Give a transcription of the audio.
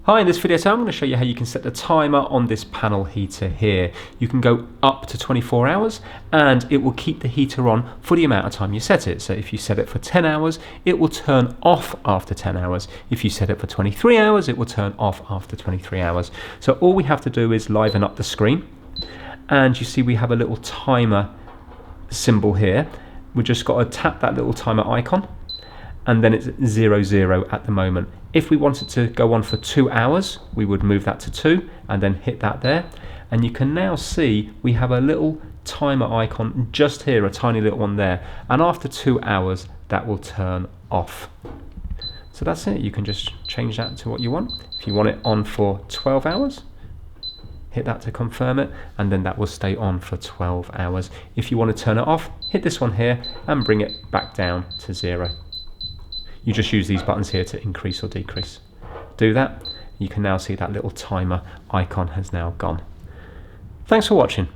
Hi, in this video I'm going to show you how you can set the timer on this panel heater here. You can go up to 24 hours and it will keep the heater on for the amount of time you set it. So if you set it for 10 hours, it will turn off after 10 hours. If you set it for 23 hours, it will turn off after 23 hours. So all we have to do is liven up the screen, and you see we have a little timer symbol here. We've just got to tap that little timer icon, and then it's 00 at the moment. If we wanted to go on for 2 hours, we would move that to 2 and then hit that there. And you can now see we have a little timer icon just here, a tiny little one there. And after 2 hours, that will turn off. So that's it. You can just change that to what you want. If you want it on for 12 hours, hit that to confirm it, and then that will stay on for 12 hours. If you want to turn it off, hit this one here and bring it back down to 0. You just use these buttons here to increase or decrease. Do that, you can now see that little timer icon has now gone. Thanks for watching.